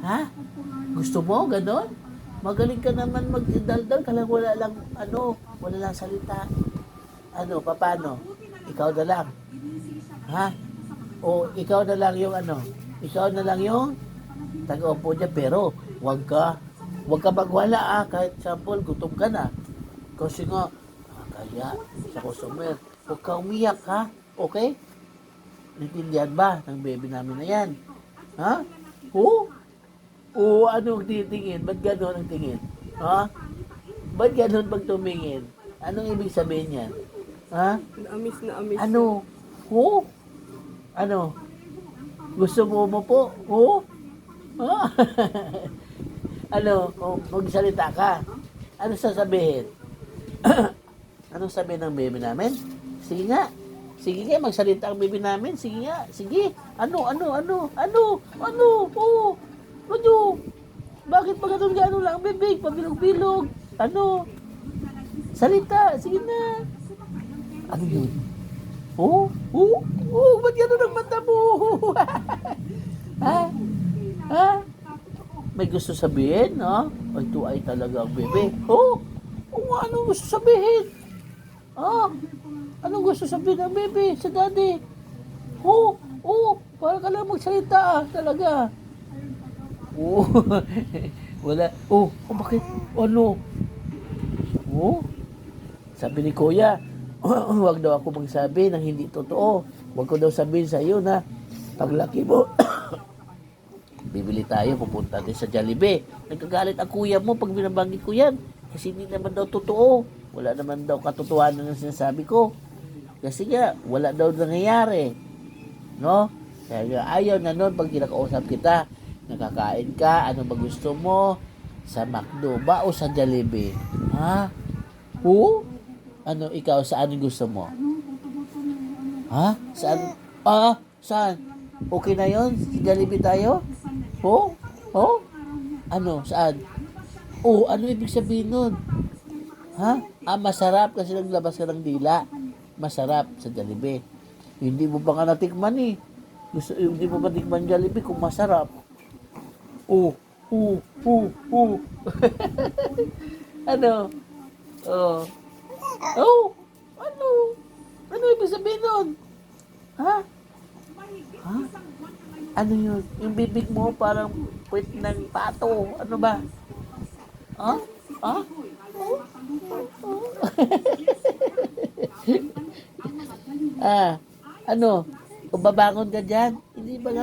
Ha? Gusto mo? Ganon? Magaling ka naman magdaldal ka lang, wala lang salita. Paano? Ikaw na lang. Ha? O ikaw na lang yung ikaw na lang yung taga-upo dyan, pero wag ka magwala kahit sample, gutom ka na. Kasi nga, kaya sa customer, huwag ka umiyak ha, okay? Naintindihan ba ng baby namin na yan? Ha? Oo? Oo, anong titingin? Ba't gano'n ang tingin? Ha? Ba't gano'n pag tumingin? Anong ibig sabihin yan? Ha? Naamis na amis. Ano? Oo? Ano? Gusto mo po? Oo? Ha? Magsalita ka. Ano sasabihin? Anong sabihin ng baby namin? Sige nga. Sige nga, magsalita ang baby namin. Sige nga. Sige. Ano? Oo. Ano? Bakit pa ganun lang, bibig? Pabilog-bilog. Ano? Salita. Sige na. Ano yun? Oo? Ba't ganun ang mata mo? Ha? May gusto sabihin, no? Ay, ito ay talaga ang bebe. Anong gusto sabihin? Anong gusto sabihin ng bebe sa daddy? Para ka lang magsalita, talaga. Wala. Bakit? Ano? Sabi ni Kuya, huwag daw ako magsabi ng hindi totoo. Huwag ko daw sabihin sa iyo na paglaki mo, bibili tayo, pupunta din sa Jollibee. Nagkagalit ang kuya mo pag binabanggit ko yan. Kasi hindi naman daw totoo. Wala naman daw katotohanan ng sinasabi ko. Kasi nga, wala daw nangyayari. No? Kaya ayaw na nun pag kinakausap kita. Nakakain ka, ano ba gusto mo? Sa McDo ba o sa Jollibee? Ha? Ikaw, saan gusto mo? Ha? Saan? Saan? Okay na yon? Sa Jollibee tayo? Saan? Ano ibig sabihin nun? Ha? Masarap kasi naglabas ka ng dila. Masarap sa Jollibee. Hindi mo pa nga natikman eh. Hindi mo pa tikman Jollibee kung masarap. Ano? Ano? Ano ibig sabihin nun? Ha? Ano yun? Yung bibig mo parang puwit ng pato. Ano ba? Ha? Ano? Kung babangon ka dyan, hindi ba